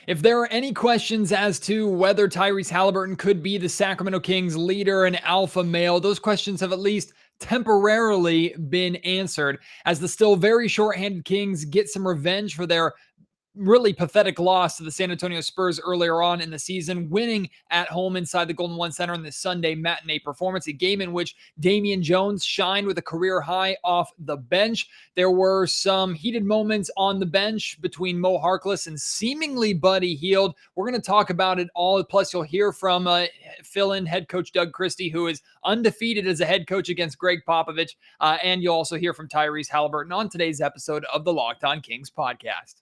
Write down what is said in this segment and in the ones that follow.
If there are any questions as to whether Tyrese Haliburton could be the Sacramento Kings leader and alpha male, those questions have at least temporarily been answered as the still very shorthanded Kings get some revenge for their really pathetic loss to the San Antonio Spurs earlier on in the season, winning at home inside the Golden One Center in the Sunday matinee performance, a game in which Damian Jones shined with a career high off the bench. There were some heated moments on the bench between Moe Harkless and seemingly Buddy Hield. We're going to talk about it all. Plus, you'll hear from fill-in head coach Doug Christie, who is undefeated as a head coach against Greg Popovich. And you'll also hear from Tyrese Haliburton on today's episode of the Locked On Kings podcast.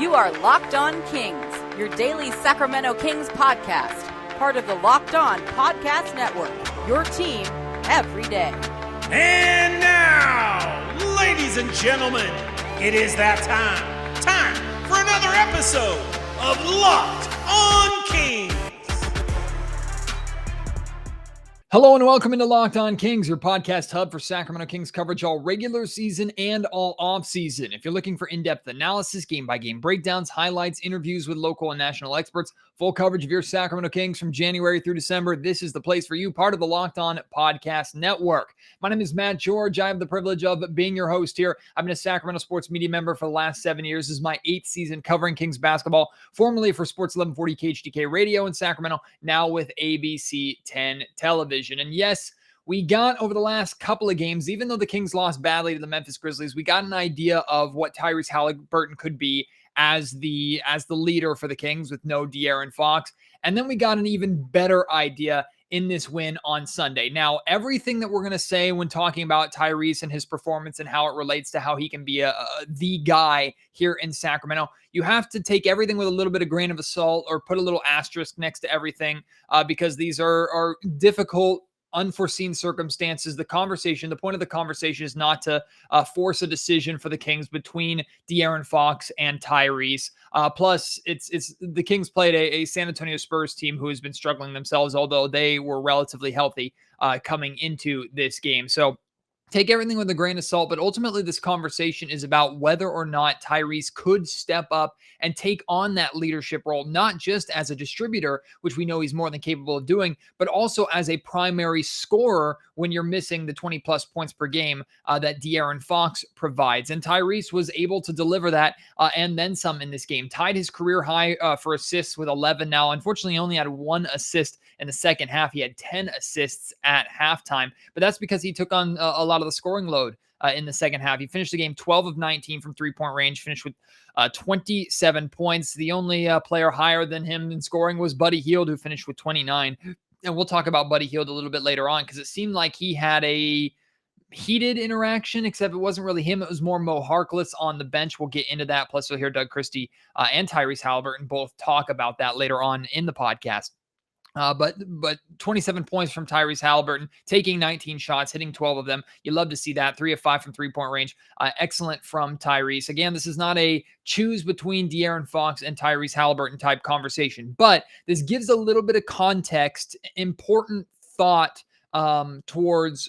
You are Locked On Kings, your daily Sacramento Kings podcast, part of the Locked On Podcast Network, your team every day. And now, ladies and gentlemen, it is that time for another episode of Locked On Kings. Hello and welcome into Locked On Kings, your podcast hub for Sacramento Kings coverage all regular season and all off season. If you're looking for in-depth analysis, game-by-game breakdowns, highlights, interviews with local and national experts, full coverage of your Sacramento Kings from January through December, this is the place for you, part of the Locked On Podcast Network. My name is Matt George. I have the privilege of being your host here. I've been a Sacramento sports media member for the last 7 years. This is my 8th season covering Kings basketball, formerly for Sports 1140 KHTK Radio in Sacramento, now with ABC 10 Television. And yes, we got over the last couple of games, even though the Kings lost badly to the Memphis Grizzlies, we got an idea of what Tyrese Haliburton could be as the leader for the Kings with no De'Aaron Fox. And then we got an even better idea in this win on Sunday. Now, everything that we're going to say when talking about Tyrese and his performance and how it relates to how he can be the guy here in Sacramento, you have to take everything with a little bit of grain of salt or put a little asterisk next to everything because these are difficult, unforeseen circumstances. The point of the conversation is not to force a decision for the Kings between De'Aaron Fox and Tyrese. Plus, it's the Kings played a San Antonio Spurs team who has been struggling themselves, although they were relatively healthy coming into this game. So take everything with a grain of salt, but ultimately this conversation is about whether or not Tyrese could step up and take on that leadership role, not just as a distributor, which we know he's more than capable of doing, but also as a primary scorer when you're missing the 20-plus points per game that De'Aaron Fox provides. And Tyrese was able to deliver that and then some in this game. Tied his career high for assists with 11 now. Unfortunately, he only had 1 assist in the second half. He had 10 assists at halftime, but that's because he took on a lot of the scoring load in the second half. He finished the game 12 of 19 from three-point range, finished with 27 points. The only player higher than him in scoring was Buddy Hield, who finished with 29. And we'll talk about Buddy Hield a little bit later on because it seemed like he had a heated interaction, except it wasn't really him. It was more Moe Harkless on the bench. We'll get into that. Plus, you'll hear Doug Christie and Tyrese Haliburton both talk about that later on in the podcast. But 27 points from Tyrese Haliburton, taking 19 shots, hitting 12 of them. You love to see that. 3 of 5 from three-point range. Excellent from Tyrese. Again, this is not a choose between De'Aaron Fox and Tyrese Haliburton type conversation, but this gives a little bit of context, important thought towards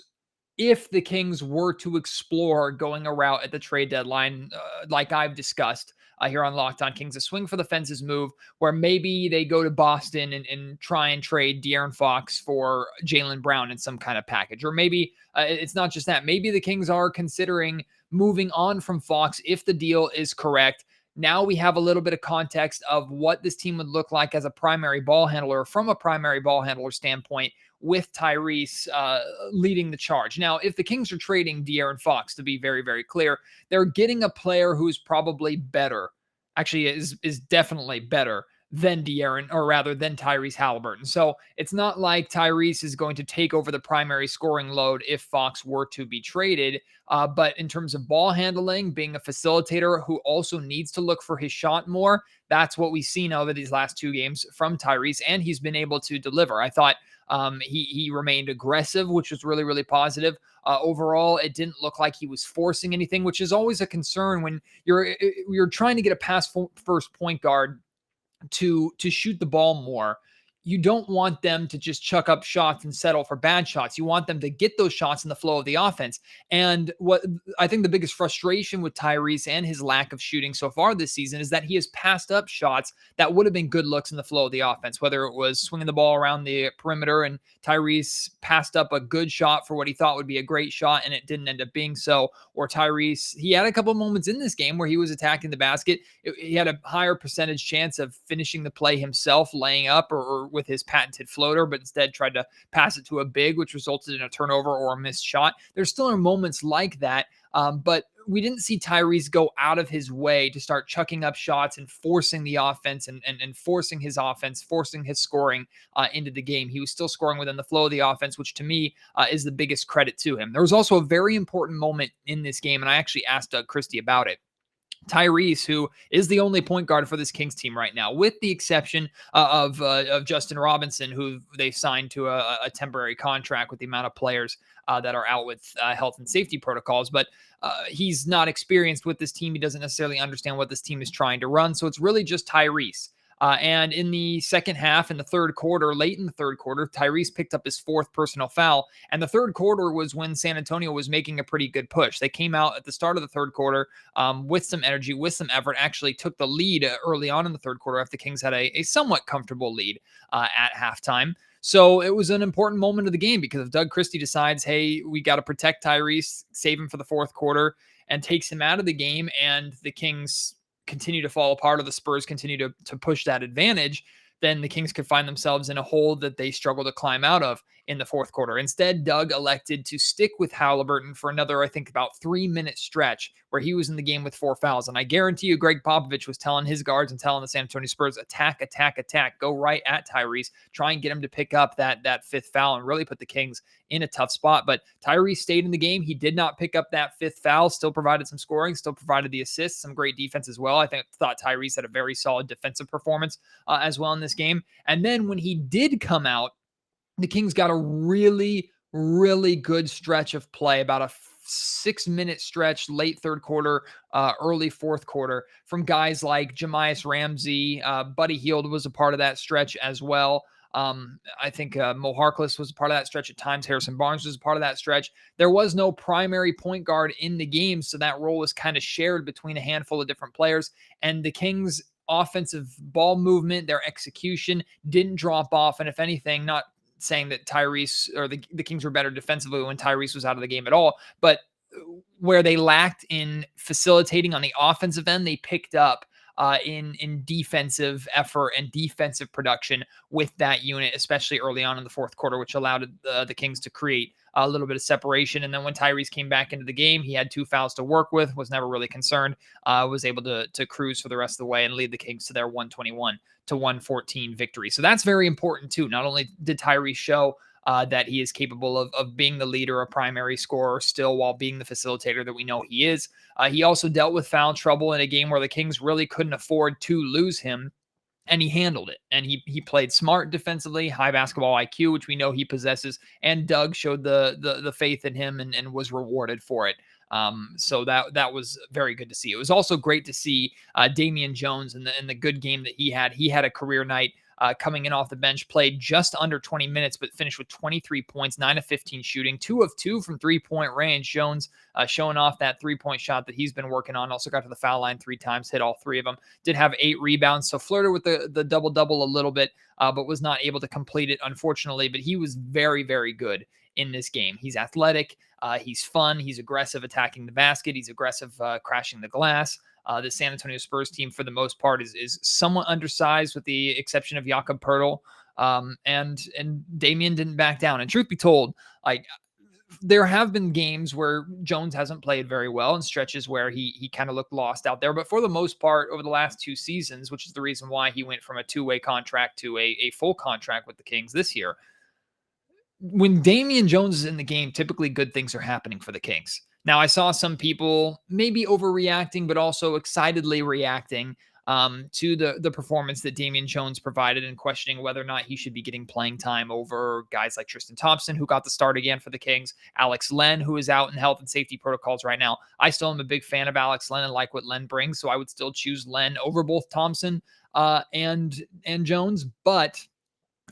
if the Kings were to explore going a route at the trade deadline, like I've discussed here on Locked On Kings, a swing for the fences move where maybe they go to Boston and try and trade De'Aaron Fox for Jaylen Brown in some kind of package. Or maybe it's not just that. Maybe the Kings are considering moving on from Fox if the deal is correct. Now we have a little bit of context of what this team would look like as a primary ball handler from a primary ball handler standpoint with Tyrese leading the charge. Now, if the Kings are trading De'Aaron Fox, to be very, very clear, they're getting a player who's probably better, actually is definitely better than De'Aaron, or rather than Tyrese Haliburton. So it's not like Tyrese is going to take over the primary scoring load if Fox were to be traded. But in terms of ball handling, being a facilitator who also needs to look for his shot more, that's what we've seen over these last 2 games from Tyrese, and he's been able to deliver. I thought he remained aggressive, which was really, really positive. Overall, it didn't look like he was forcing anything, which is always a concern when you're trying to get a pass first point guard to shoot the ball more. you don't want them to just chuck up shots and settle for bad shots. You want them to get those shots in the flow of the offense. And what I think the biggest frustration with Tyrese and his lack of shooting so far this season is that he has passed up shots that would have been good looks in the flow of the offense, whether it was swinging the ball around the perimeter and Tyrese passed up a good shot for what he thought would be a great shot and it didn't end up being so, or Tyrese, he had a couple moments in this game where he was attacking the basket. He had a higher percentage chance of finishing the play himself, laying up or with his patented floater, but instead tried to pass it to a big, which resulted in a turnover or a missed shot. There still are moments like that, but we didn't see Tyrese go out of his way to start chucking up shots and forcing the offense and forcing his offense, forcing his scoring into the game. He was still scoring within the flow of the offense, which to me is the biggest credit to him. There was also a very important moment in this game, and I actually asked Doug Christie about it. Tyrese, who is the only point guard for this Kings team right now, with the exception of Justin Robinson, who they signed to a temporary contract with the amount of players that are out with health and safety protocols. But he's not experienced with this team. He doesn't necessarily understand what this team is trying to run. So it's really just Tyrese. And in the second half, in the third quarter, late in the third quarter, Tyrese picked up his fourth personal foul. And the third quarter was when San Antonio was making a pretty good push. They came out at the start of the third quarter with some energy, with some effort, actually took the lead early on in the third quarter after the Kings had a somewhat comfortable lead at halftime. So it was an important moment of the game because if Doug Christie decides, hey, we got to protect Tyrese, save him for the fourth quarter, and takes him out of the game, and the Kings continue to fall apart or the Spurs continue to push that advantage, then the Kings could find themselves in a hole that they struggle to climb out of in the fourth quarter. Instead, Doug elected to stick with Haliburton for another, I think, about 3-minute stretch where he was in the game with 4 fouls. And I guarantee you, Greg Popovich was telling his guards and telling the San Antonio Spurs, attack, attack, attack, go right at Tyrese, try and get him to pick up that 5th foul and really put the Kings in a tough spot. But Tyrese stayed in the game. He did not pick up that 5th foul, still provided some scoring, still provided the assists, some great defense as well. I thought Tyrese had a very solid defensive performance as well in this game. And then when he did come out, the Kings got a really, really good stretch of play, about a 6-minute stretch, late third quarter, early fourth quarter, from guys like Jahmias Ramsey. Buddy Hield was a part of that stretch as well. I think Moe Harkless was a part of that stretch at times. Harrison Barnes was a part of that stretch. There was no primary point guard in the game, so that role was kind of shared between a handful of different players. And the Kings' offensive ball movement, their execution didn't drop off. And if anything, not saying that Tyrese or the Kings were better defensively when Tyrese was out of the game at all, but where they lacked in facilitating on the offensive end, they picked up in defensive effort and defensive production with that unit, especially early on in the fourth quarter, which allowed the Kings to create a little bit of separation. And then when Tyrese came back into the game, he had 2 fouls to work with, was never really concerned, was able to cruise for the rest of the way and lead the Kings to their 121-114 victory. So that's very important too. Not only did Tyrese show that he is capable of being the leader, a primary scorer still, while being the facilitator that we know he is. He also dealt with foul trouble in a game where the Kings really couldn't afford to lose him, and he handled it. And he played smart defensively, high basketball IQ, which we know he possesses, and Doug showed the faith in him and was rewarded for it. So that was very good to see. It was also great to see Damian Jones in the good game that he had. He had a career night. Coming in off the bench, played just under 20 minutes, but finished with 23 points, 9 of 15 shooting, 2 of 2 from 3-point range. Jones showing off that 3-point shot that he's been working on. Also got to the foul line 3 times, hit all 3 of them. Did have 8 rebounds, so flirted with the double-double a little bit, but was not able to complete it, unfortunately. But he was very, very good in this game. He's athletic. He's fun. He's aggressive attacking the basket. He's aggressive crashing the glass. The San Antonio Spurs team, for the most part, is somewhat undersized, with the exception of Jakob Poeltl. And Damian didn't back down. And truth be told, like, there have been games where Jones hasn't played very well, and stretches where he kind of looked lost out there. But for the most part, over the last 2 seasons, which is the reason why he went from a 2-way contract to a full contract with the Kings this year, when Damian Jones is in the game, typically good things are happening for the Kings. Now, I saw some people maybe overreacting, but also excitedly reacting to the performance that Damian Jones provided, and questioning whether or not he should be getting playing time over guys like Tristan Thompson, who got the start again for the Kings, Alex Len, who is out in health and safety protocols right now. I still am a big fan of Alex Len and like what Len brings, so I would still choose Len over both Thompson and Jones, but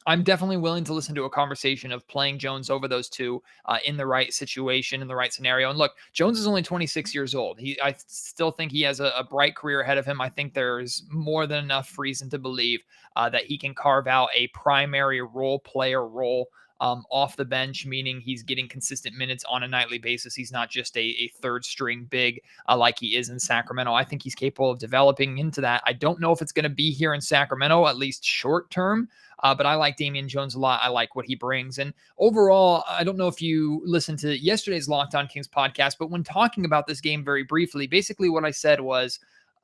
I'm definitely willing to listen to a conversation of playing Jones over those two in the right situation, in the right scenario. And look, Jones is only 26 years old. I still think he has a bright career ahead of him. I think there's more than enough reason to believe that he can carve out a primary role player role off the bench, meaning he's getting consistent minutes on a nightly basis. He's not just a third string big like he is in Sacramento. I think he's capable of developing into that. I don't know if it's going to be here in Sacramento, at least short term. But I like Damian Jones a lot. I like what he brings. And overall, I don't know if you listened to yesterday's Locked On Kings podcast, but when talking about this game very briefly, basically what I said was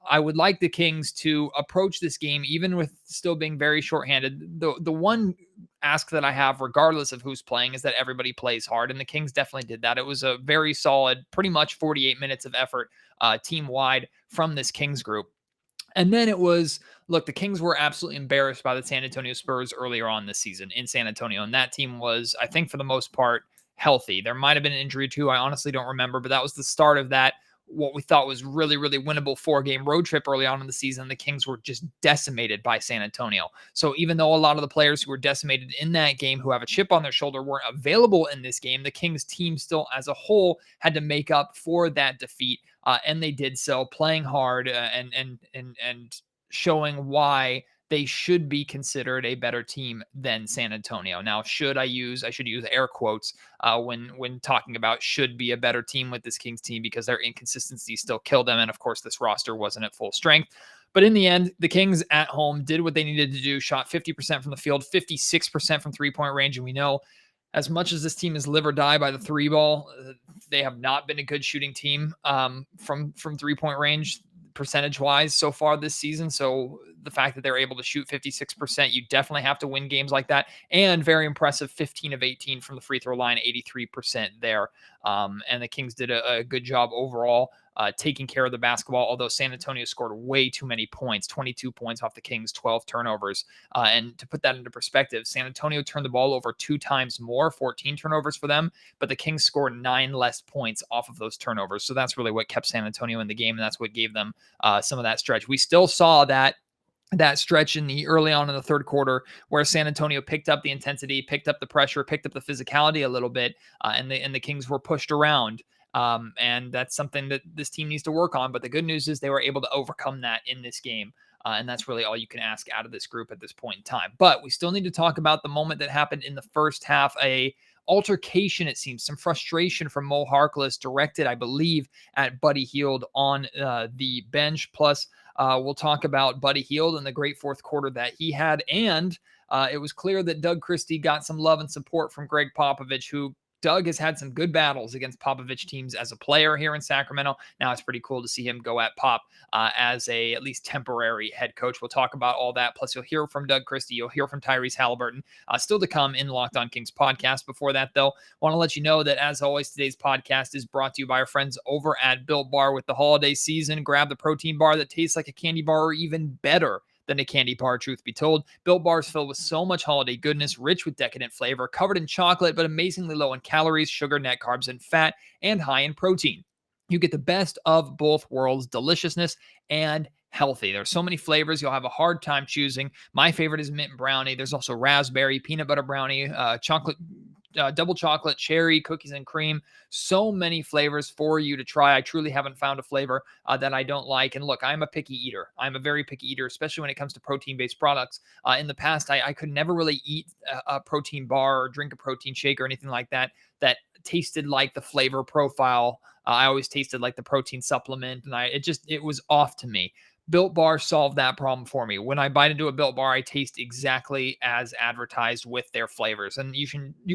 I would like the Kings to approach this game, even with still being very shorthanded. The one ask that I have, regardless of who's playing, is that everybody plays hard. And the Kings definitely did that. It was a very solid, pretty much 48 minutes of effort team wide from this Kings group. And then it was, look, the Kings were absolutely embarrassed by the San Antonio Spurs earlier on this season in San Antonio. And that team was, I think, for the most part, healthy. There might have been an injury too. I honestly don't remember, but that was the start of that, what we thought was really, really winnable 4-game road trip early on in the season. The Kings were just decimated by San Antonio. So even though a lot of the players who were decimated in that game, who have a chip on their shoulder, weren't available in this game, the Kings team still as a whole had to make up for that defeat. And they did so, playing hard and showing why they should be considered a better team than San Antonio. Now, I should use air quotes when talking about should be a better team with this Kings team, because their inconsistency still killed them. And of course, this roster wasn't at full strength. But in the end, the Kings at home did what they needed to do, shot 50% from the field, 56% from three-point range. And we know, as much as this team is live or die by the three ball, they have not been a good shooting team from three-point range percentage-wise so far this season. So the fact that they're able to shoot 56%, you definitely have to win games like that. And very impressive, 15 of 18 from the free throw line, 83% there. And the Kings did a good job overall taking care of the basketball, although San Antonio scored way too many points, 22 points off the Kings, 12 turnovers. And to put that into perspective, San Antonio turned the ball over 2 times more, 14 turnovers for them, but the Kings scored 9 less points off of those turnovers. So that's really what kept San Antonio in the game, and that's what gave them some of that stretch. We still saw that stretch in the early on in the third quarter where San Antonio picked up the intensity, picked up the pressure, picked up the physicality a little bit, and the Kings were pushed around. And that's something that this team needs to work on. But the good news is they were able to overcome that in this game. And that's really all you can ask out of this group at this point in time. But we still need to talk about the moment that happened in the first half, a altercation, it seems, some frustration from Moe Harkless directed, I believe, at Buddy Hield on the bench. Plus, we'll talk about Buddy Hield and the great fourth quarter that he had. And it was clear that Doug Christie got some love and support from Greg Popovich, who Doug has had some good battles against Popovich teams as a player here in Sacramento. Now it's pretty cool to see him go at Pop as a at least temporary head coach. We'll talk about all that. Plus, you'll hear from Doug Christie. You'll hear from Tyrese Haliburton. Still to come in Locked On Kings podcast. Before that, though, want to let you know that, as always, today's podcast is brought to you by our friends over at Built Bar. With the holiday season, grab the protein bar that tastes like a candy bar, or even better than a candy bar, truth be told. Built Bar is filled with so much holiday goodness, rich with decadent flavor, covered in chocolate, but amazingly low in calories, sugar, net carbs, and fat, and high in protein. You get the best of both worlds, deliciousness and healthy. There's so many flavors, you'll have a hard time choosing. My favorite is mint brownie. There's also raspberry, peanut butter brownie, chocolate, double chocolate, cherry, cookies and cream. So many flavors for you to try. I truly haven't found a flavor that I don't like. And look, I'm a picky eater. I'm a very picky eater, especially when it comes to protein-based products. In the past, I could never really eat a protein bar or drink a protein shake or anything like that tasted like the flavor profile. I always tasted like the protein supplement, and it was off to me. Built Bar solved that problem for me. When I bite into a Built Bar, I taste exactly as advertised with their flavors. And you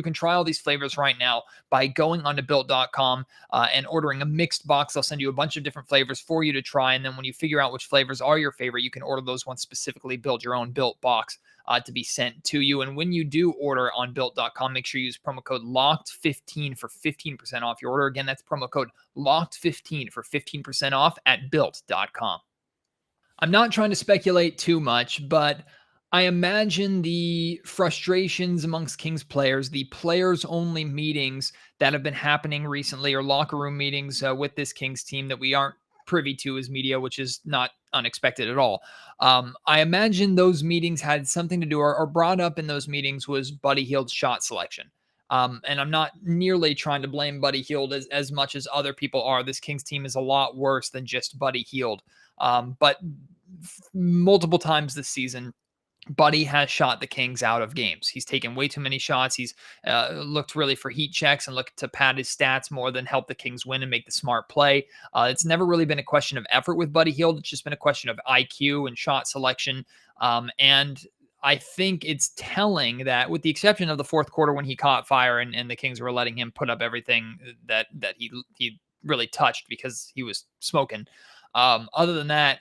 can try all these flavors right now by going onto Built.com and ordering a mixed box. They'll send you a bunch of different flavors for you to try. And then when you figure out which flavors are your favorite, you can order those ones specifically, build your own Built box to be sent to you. And when you do order on Built.com, make sure you use promo code LOCKED15 for 15% off your order. Again, that's promo code LOCKED15 for 15% off at Built.com. I'm not trying to speculate too much, but I imagine the frustrations amongst Kings players, the players-only meetings that have been happening recently, or locker room meetings with this Kings team that we aren't privy to as media, which is not unexpected at all. I imagine those meetings had something to do, or brought up in those meetings, was Buddy Hield's shot selection. And I'm not nearly trying to blame Buddy Hield as much as other people are. This Kings team is a lot worse than just Buddy Hield. But multiple times this season, Buddy has shot the Kings out of games. He's taken way too many shots. He's looked really for heat checks and looked to pad his stats more than help the Kings win and make the smart play. It's never really been a question of effort with Buddy Hield. It's just been a question of IQ and shot selection. And I think it's telling that, with the exception of the fourth quarter when he caught fire and the Kings were letting him put up everything that he really touched because he was smoking. Other than that,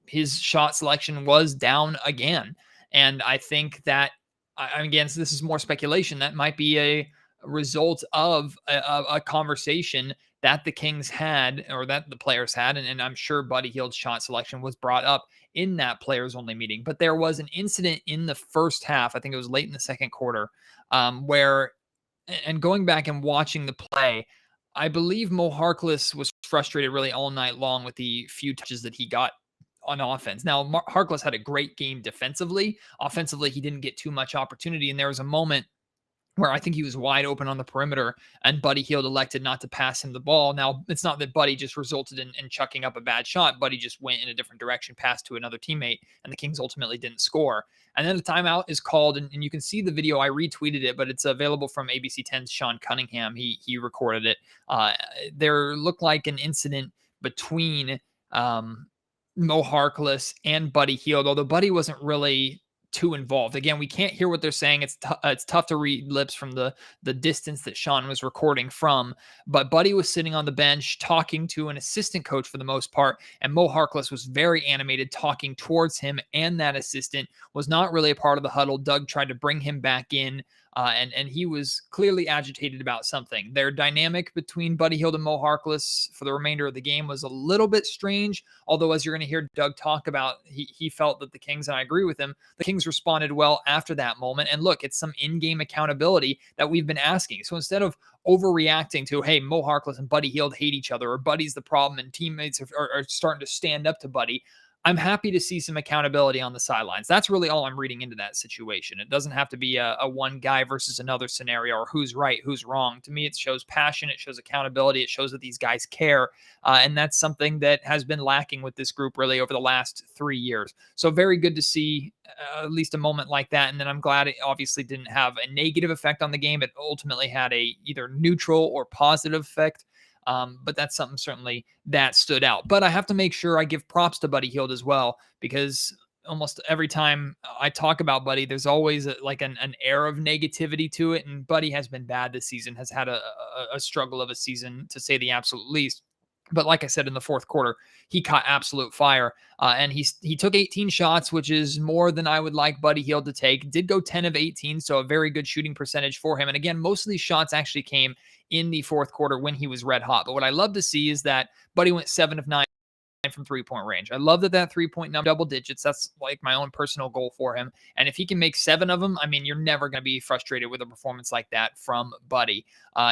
his shot selection was down again. And I think that, again, so this is more speculation, that might be a result of a conversation that the Kings had, or that the players had. And I'm sure Buddy Hield's shot selection was brought up in that players only meeting. But there was an incident in the first half, I think it was late in the second quarter, where, and going back and watching the play, I believe Moe Harkless was frustrated really all night long with the few touches that he got on offense. Now, Harkless had a great game defensively. Offensively, he didn't get too much opportunity. And there was a moment where I think he was wide open on the perimeter, and Buddy Hield elected not to pass him the ball. Now, it's not that Buddy just resulted in chucking up a bad shot. Buddy just went in a different direction, passed to another teammate, and the Kings ultimately didn't score. And then the timeout is called, and you can see the video. I retweeted it, but it's available from ABC 10's Sean Cunningham. He recorded it. There looked like an incident between Moe Harkless and Buddy Hield, although Buddy wasn't really too involved. Again, we can't hear what they're saying. It's tough to read lips from the distance that Sean was recording from. But Buddy was sitting on the bench talking to an assistant coach for the most part, and Moe Harkless was very animated talking towards him, and that assistant was not really a part of the huddle. Doug tried to bring him back in, and he was clearly agitated about something. Their dynamic between Buddy Hield and Moe Harkless for the remainder of the game was a little bit strange, although as you're going to hear Doug talk about, he felt that the Kings, and I agree with him, the Kings responded well after that moment. And look, it's some in-game accountability that we've been asking. So instead of overreacting to, hey, Moe Harkless and Buddy Hield hate each other, or Buddy's the problem and teammates are starting to stand up to Buddy, I'm happy to see some accountability on the sidelines. That's really all I'm reading into that situation. It doesn't have to be a one guy versus another scenario, or who's right, who's wrong. To me, it shows passion. It shows accountability. It shows that these guys care. And that's something that has been lacking with this group really over the last 3 years. So very good to see at least a moment like that. And then I'm glad it obviously didn't have a negative effect on the game. It ultimately had a either neutral or positive effect. But that's something certainly that stood out. But I have to make sure I give props to Buddy Hield as well, because almost every time I talk about Buddy, there's always an air of negativity to it. And Buddy has been bad this season, has had a struggle of a season, to say the absolute least. But like I said, in the fourth quarter, he caught absolute fire. And he took 18 shots, which is more than I would like Buddy Hield to take. Did go 10 of 18, so a very good shooting percentage for him. And again, most of these shots actually came in the fourth quarter when he was red hot. But what I love to see is that Buddy went 7 of 9 from three-point range. I love that three-point number double digits. That's like my own personal goal for him. And if he can make 7 of them, I mean, you're never going to be frustrated with a performance like that from Buddy.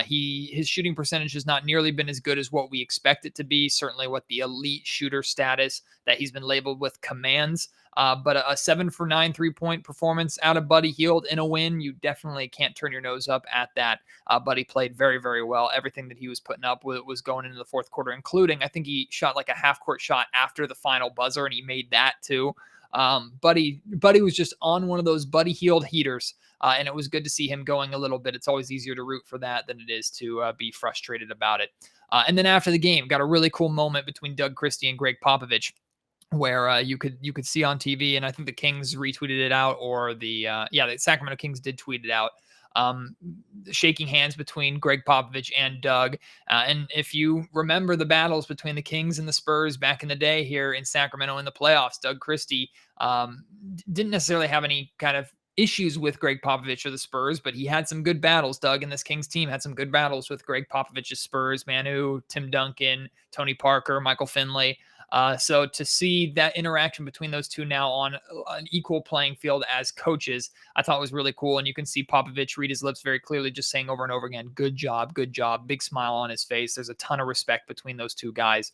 His shooting percentage has not nearly been as good as what we expect it to be. Certainly what the elite shooter status that he's been labeled with commands. But a 7 for 9 3-point performance out of Buddy Hield in a win, you definitely can't turn your nose up at that. Buddy played very, very well. Everything that he was putting up with was going into the fourth quarter, including, I think he shot like a half-court shot after the final buzzer, and he made that too. Buddy was just on one of those Buddy Hield heaters, and it was good to see him going a little bit. It's always easier to root for that than it is to be frustrated about it. And then after the game, got a really cool moment between Doug Christie and Greg Popovich, where you could see on TV, and I think the Kings retweeted it out, or the Sacramento Kings did tweet it out. Shaking hands between Greg Popovich and Doug. And if you remember the battles between the Kings and the Spurs back in the day here in Sacramento in the playoffs, Doug Christie didn't necessarily have any kind of issues with Greg Popovich or the Spurs, but he had some good battles. Doug and this Kings team had some good battles with Greg Popovich's Spurs, Manu, Tim Duncan, Tony Parker, Michael Finley. So to see that interaction between those two now on an equal playing field as coaches, I thought was really cool. And you can see Popovich read his lips very clearly, just saying over and over again, good job, big smile on his face. There's a ton of respect between those two guys.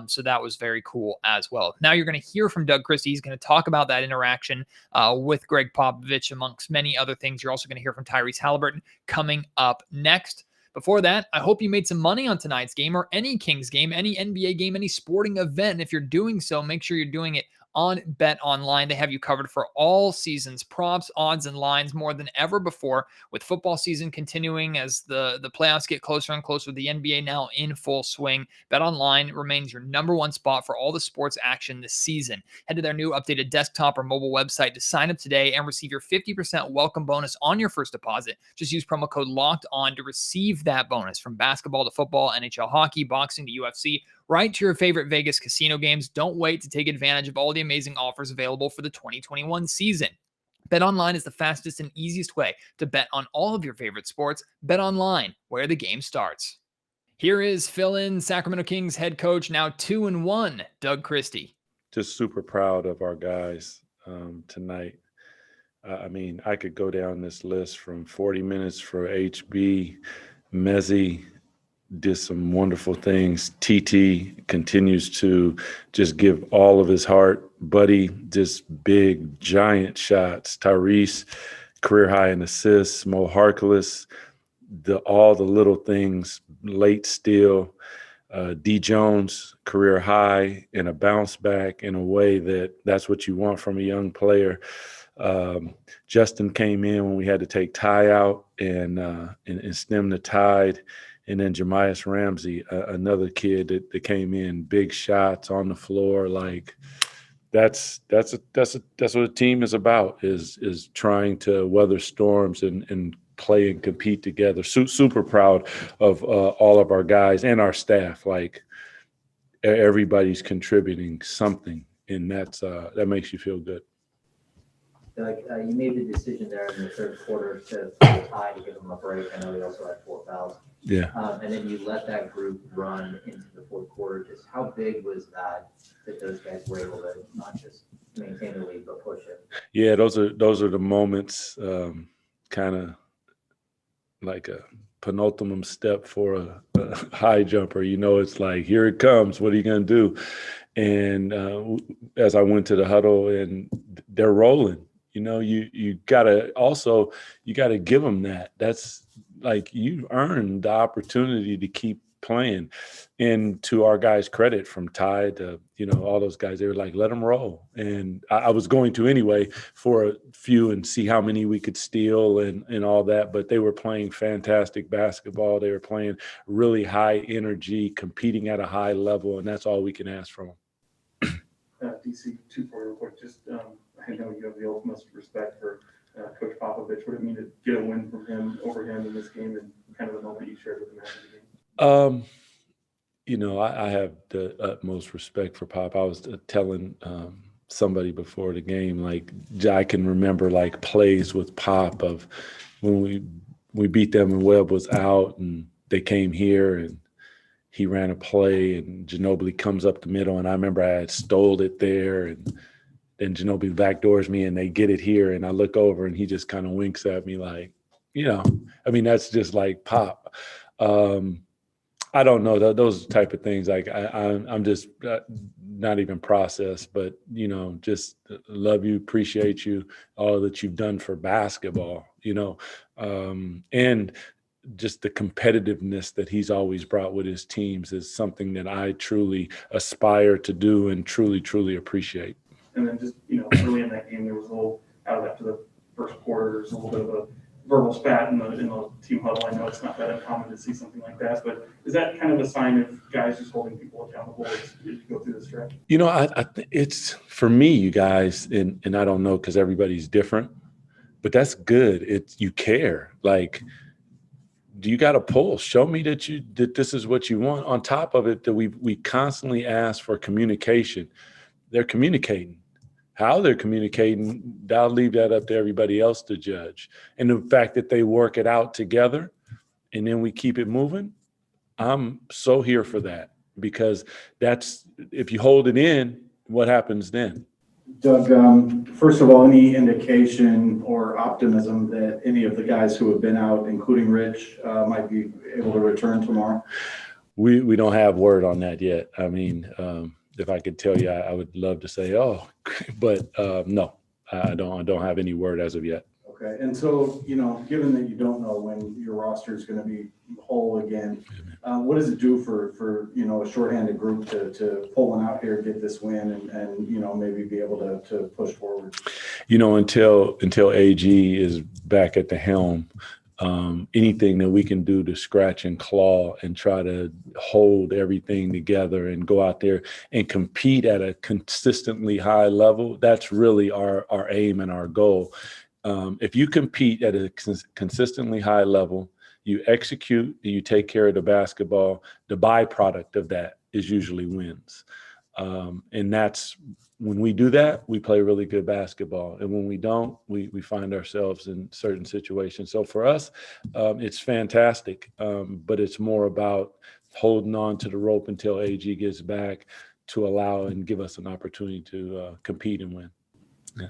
So that was very cool as well. Now you're going to hear from Doug Christie. He's going to talk about that interaction with Greg Popovich, amongst many other things. You're also going to hear from Tyrese Haliburton coming up next. Before that, I hope you made some money on tonight's game or any Kings game, any NBA game, any sporting event. And if you're doing so, make sure you're doing it on Bet Online. They have you covered for all seasons, props, odds, and lines more than ever before. With football season continuing as the playoffs get closer and closer, the NBA now in full swing. Bet Online remains your number one spot for all the sports action this season. Head to their new updated desktop or mobile website to sign up today and receive your 50% welcome bonus on your first deposit. Just use promo code LOCKEDON to receive that bonus. From basketball to football, NHL hockey, boxing to UFC, right to your favorite Vegas casino games. Don't wait to take advantage of all the amazing offers available for the 2021 season. BetOnline is the fastest and easiest way to bet on all of your favorite sports. BetOnline, where the game starts. Here is fill-in Sacramento Kings head coach, now 2-1, Doug Christie. Just super proud of our guys tonight. I mean, I could go down this list from 40 minutes for HB, Mezzi, did some wonderful things. TT continues to just give all of his heart. Buddy, just big, giant shots. Tyrese, career high in assists. Moe Harkless, all the little things, late steal. D. Jones, career high and a bounce back in a way that's what you want from a young player. Justin came in when we had to take Ty out and stem the tide. And then Jemias Ramsey, another kid that came in, big shots on the floor. Like that's what a team is about, is trying to weather storms and play and compete together. Super proud of all of our guys and our staff. Like everybody's contributing something, and that makes you feel good. Doug, you made the decision there in the third quarter to tie to give them a break. I know they also had 4 fouls. Yeah. And then you let that group run into the fourth quarter. Just how big was that those guys were able to not just maintain the lead but push it? Yeah, those are the moments, kind of like a penultimate step for a high jumper. You know, it's like, here it comes. What are you going to do? And as I went to the huddle, and they're rolling. You know, you gotta give them that. That's like, you earned the opportunity to keep playing. And to our guys' credit, from Ty to, all those guys, they were like, let them roll. And I was going to anyway for a few and see how many we could steal and all that. But they were playing fantastic basketball. They were playing really high energy, competing at a high level, and that's all we can ask from them. DC, 2 for real quick. Just I know you have the utmost respect for Coach Popovich. What did it mean to get a win from him over him in this game, and kind of the moment you shared with him after the game? I have the utmost respect for Pop. I was telling somebody before the game, like, I can remember like plays with Pop of when we beat them and Webb was out and they came here and he ran a play and Ginobili comes up the middle, and I remember I had stole it there, and then Ginobili backdoors me and they get it here, and I look over and he just kind of winks at me like, that's just like Pop. I don't know, those type of things. Like I'm just not even processed, but just love you, appreciate you, all that you've done for basketball, and just the competitiveness that he's always brought with his teams is something that I truly aspire to do and truly, truly appreciate. And then just, early in that game, there was a little, after the first quarter, there's a little bit of a verbal spat in the team huddle. I know it's not that uncommon to see something like that, but is that kind of a sign of guys just holding people accountable as you go through this stretch? I it's, for me, you guys, and I don't know because everybody's different, but that's good. You care. Like, do you got a pulse? Show me that this is what you want. On top of it, that we constantly ask for communication. They're communicating. How they're communicating, I'll leave that up to everybody else to judge. And the fact that they work it out together and then we keep it moving, I'm so here for that. because that's, if you hold it in, what happens then? Doug, first of all, any indication or optimism that any of the guys who have been out, including Rich, might be able to return tomorrow? We don't have word on that yet. I mean, if I could tell you, I would love to say, but no, I don't have any word as of yet. Okay, and so, given that you don't know when your roster is going to be whole again, what does it do for a shorthanded group to pull one out here, get this win, and maybe be able to push forward? Until AG is back at the helm, anything that we can do to scratch and claw and try to hold everything together and go out there and compete at a consistently high level, that's really our aim and our goal. If you compete at a consistently high level, you execute, you take care of the basketball, the byproduct of that is usually wins. And that's when we do that, we play really good basketball. And when we don't, we find ourselves in certain situations. So for us, it's fantastic, but it's more about holding on to the rope until AG gets back to allow and give us an opportunity to compete and win. Yeah.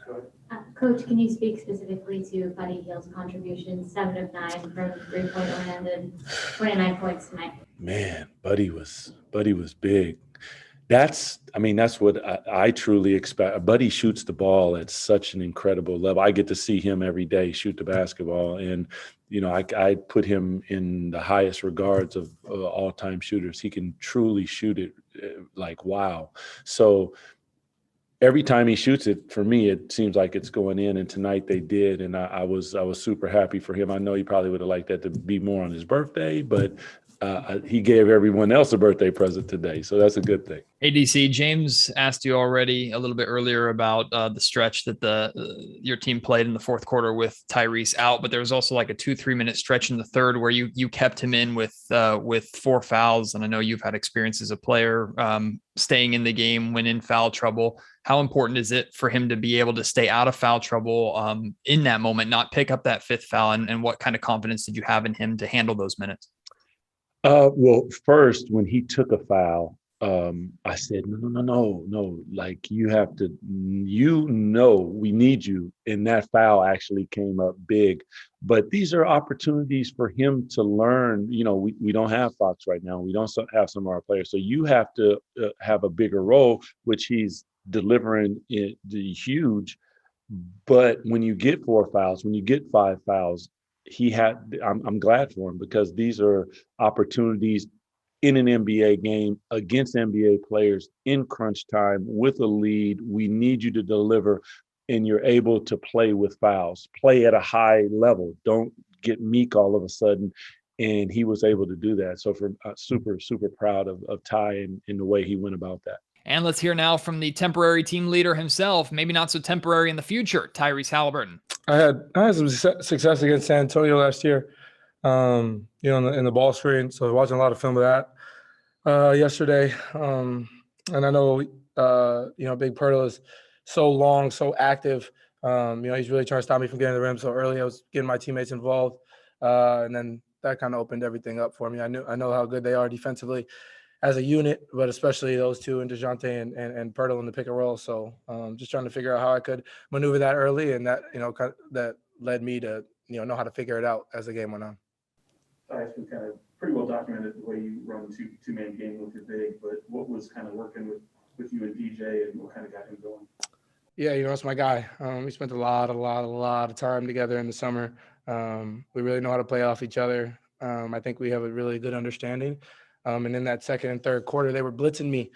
Coach, can you speak specifically to Buddy Hield's contribution, 7 of 9 from three-point land and 29 points tonight? Man, Buddy was big. That's what I truly expect. Buddy shoots the ball at such an incredible level. I get to see him every day shoot the basketball, and I put him in the highest regards of all-time shooters. He can truly shoot it like wow. So every time he shoots it, for me, it seems like it's going in, and tonight they did, and I was super happy for him. I know he probably would have liked that to be more on his birthday, but he gave everyone else a birthday present today, so that's a good thing. ADC, James asked you already a little bit earlier about the stretch that your team played in the fourth quarter with Tyrese out, but there was also like a 2-3 minute stretch in the third where you kept him in with 4 fouls, and I know you've had experience as a player staying in the game when in foul trouble. How important is it for him to be able to stay out of foul trouble in that moment, not pick up that 5th foul, and what kind of confidence did you have in him to handle those minutes? Well, first, when he took a foul, I said, no. Like, you have to, we need you. And that foul actually came up big. But these are opportunities for him to learn. We don't have Fox right now. We don't have some of our players. So you have to have a bigger role, which he's delivering the huge. But when you get 4 fouls, when you get 5 fouls, I'm glad for him, because these are opportunities in an NBA game against NBA players in crunch time with a lead. We need you to deliver, and you're able to play with fouls, play at a high level. Don't get meek all of a sudden. And he was able to do that. So super, super proud of Ty and the way he went about that. And let's hear now from the temporary team leader himself, maybe not so temporary in the future, Tyrese Haliburton. I had some success against San Antonio last year, in the ball screen. So I was watching a lot of film of that yesterday. And I know, Big Pirtle is so long, so active. He's really trying to stop me from getting to the rim so early. I was getting my teammates involved. And then that kind of opened everything up for me. I know how good they are defensively as a unit, but especially those two, and DeJounte and Pirtle in the pick and roll. So just trying to figure out how I could maneuver that early, and that that led me to know how to figure it out as the game went on. It's been kind of pretty well documented the way you run two-man game with your big, but what was kind of working with you and DJ, and what kind of got him going? Yeah, it's my guy. We spent a lot of time together in the summer. We really know how to play off each other. I think we have a really good understanding. And in that second and third quarter, they were blitzing me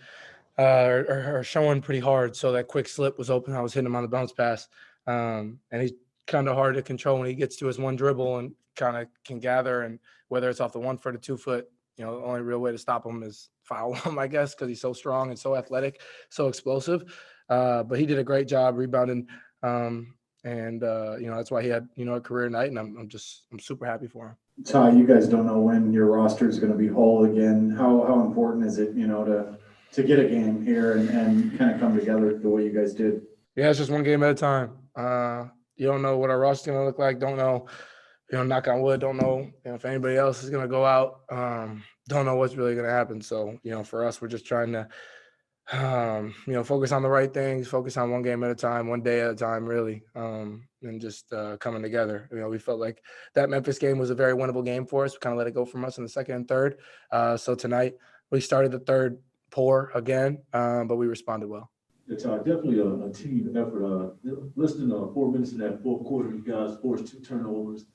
or showing pretty hard. So that quick slip was open. I was hitting him on the bounce pass. And he's kind of hard to control when he gets to his one dribble and kind of can gather. And whether it's off the 1 foot or 2 foot, the only real way to stop him is foul him, I guess, because he's so strong and so athletic, so explosive. But he did a great job rebounding. That's why he had, a career night, and I'm super happy for him. Ty, you guys don't know when your roster is going to be whole again. How important is it, to get a game here and kind of come together the way you guys did? Yeah, it's just one game at a time. You don't know what our roster is going to look like. Don't know, knock on wood, don't know if anybody else is going to go out. don't know what's really going to happen. So, for us, we're just trying to, focus on the right things, focus on one game at a time, one day at a time, really, and just coming together. We felt like that Memphis game was a very winnable game for us. We kind of let it go from us in the second and third. So tonight we started the third poor again, but we responded well. It's definitely a team effort. Less than 4 minutes in that fourth quarter, you guys forced 2 turnovers,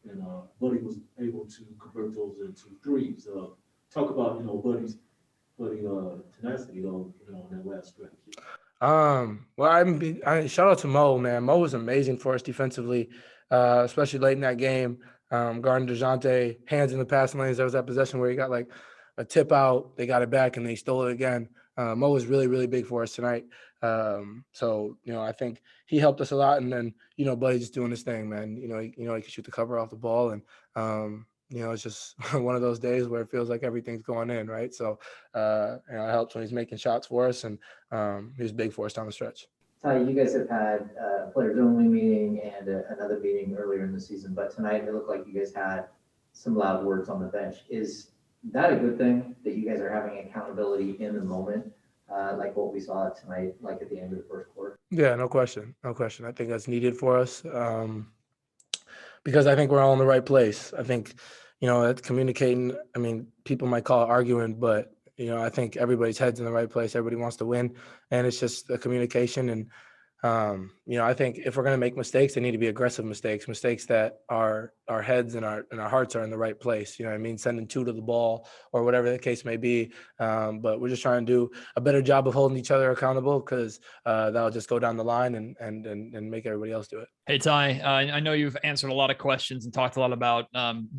and Buddy was able to convert those into threes. Talk about Buddy's tenacity on that last stretch. Well, shout out to Moe, man. Moe was amazing for us defensively, especially late in that game. Guarding DeJounte, hands in the passing lanes. There was that possession where he got like a tip out, they got it back, and they stole it again. Moe was really, really big for us tonight. So I think he helped us a lot. And then Buddy just doing his thing, man. He can shoot the cover off the ball, and it's just one of those days where it feels like everything's going in, right? So, it helps when he's making shots for us, and he was big for us down the stretch. Ty, you guys have had a players-only meeting and another meeting earlier in the season, but tonight it looked like you guys had some loud words on the bench. Is that a good thing, that you guys are having accountability in the moment, like what we saw tonight, like at the end of the first quarter? Yeah, no question. I think that's needed for us. Because I think we're all in the right place. I think, it's communicating. I mean, people might call it arguing, but, I think everybody's head's in the right place. Everybody wants to win, and it's just the communication. And, I think if we're going to make mistakes, they need to be aggressive mistakes that our heads and our hearts are in the right place. Sending 2 to the ball or whatever the case may be. But we're just trying to do a better job of holding each other accountable, because that'll just go down the line and make everybody else do it. Hey, Ty, I know you've answered a lot of questions and talked a lot about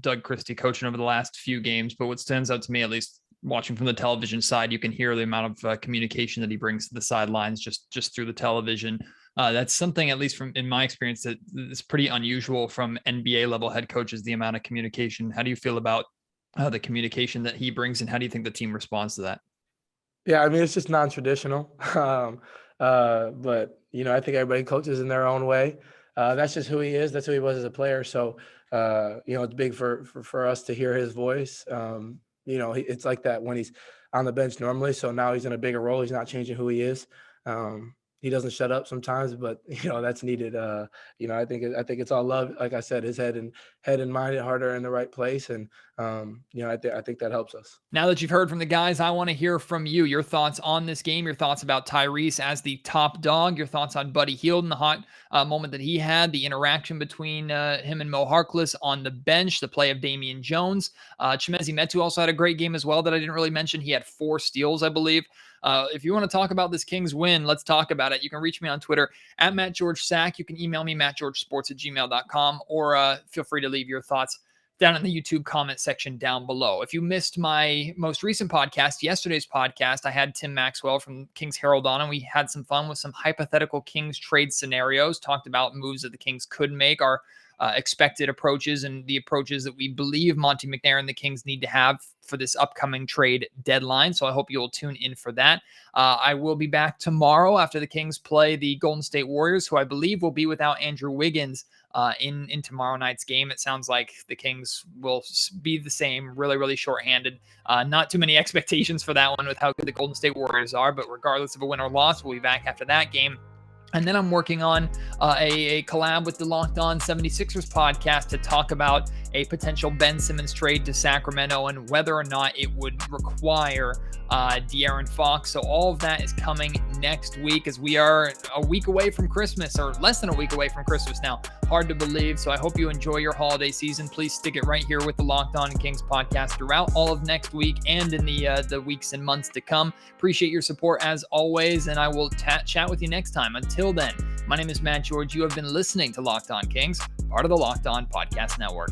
Doug Christie coaching over the last few games, but what stands out to me, at least watching from the television side, you can hear the amount of communication that he brings to the sidelines just through the television. That's something, at least in my experience, that is pretty unusual from NBA level head coaches, the amount of communication. How do you feel about the communication that he brings, and how do you think the team responds to that? Yeah, it's just non-traditional. But, I think everybody coaches in their own way. That's just who he is. That's who he was as a player. So, it's big for us to hear his voice. It's like that when he's on the bench normally. So now he's in a bigger role. He's not changing who he is. He doesn't shut up sometimes, but that's needed. I think it's all love. Like I said, his head and mind and heart are in the right place, and I think that helps us. Now that you've heard from the guys, I want to hear from you. Your thoughts on this game, your thoughts about Tyrese as the top dog, your thoughts on Buddy Hield and the hot moment that he had, the interaction between him and Moe Harkless on the bench, the play of Damian Jones. Chimezie Metu also had a great game as well that I didn't really mention. He had 4 steals, I believe. If you want to talk about this Kings win, let's talk about it. You can reach me on Twitter at MattGeorgeSack. You can email me, mattgeorgesports@gmail.com, or feel free to leave your thoughts down in the YouTube comment section down below. If you missed my most recent podcast, yesterday's podcast, I had Tim Maxwell from Kings Herald on, and we had some fun with some hypothetical Kings trade scenarios, talked about moves that the Kings could make, our expected approaches, and the approaches that we believe Monte McNair and the Kings need to have for this upcoming trade deadline. So I hope you'll tune in for that. I will be back tomorrow after the Kings play the Golden State Warriors, who I believe will be without Andrew Wiggins in tomorrow night's game. It sounds like the Kings will be the same, really, really shorthanded. Not too many expectations for that one with how good the Golden State Warriors are, but regardless of a win or loss, we'll be back after that game. And then I'm working on a collab with the Locked On 76ers podcast to talk about a potential Ben Simmons trade to Sacramento and whether or not it would require De'Aaron Fox. So all of that is coming next week, as we are a week away from Christmas, or less than a week away from Christmas now. Hard to believe. So I hope you enjoy your holiday season. Please stick it right here with the Locked On Kings podcast throughout all of next week and in the weeks and months to come. Appreciate your support as always, and I will chat with you next time. Until then, my name is Matt George. You have been listening to Locked On Kings, part of the Locked On Podcast Network.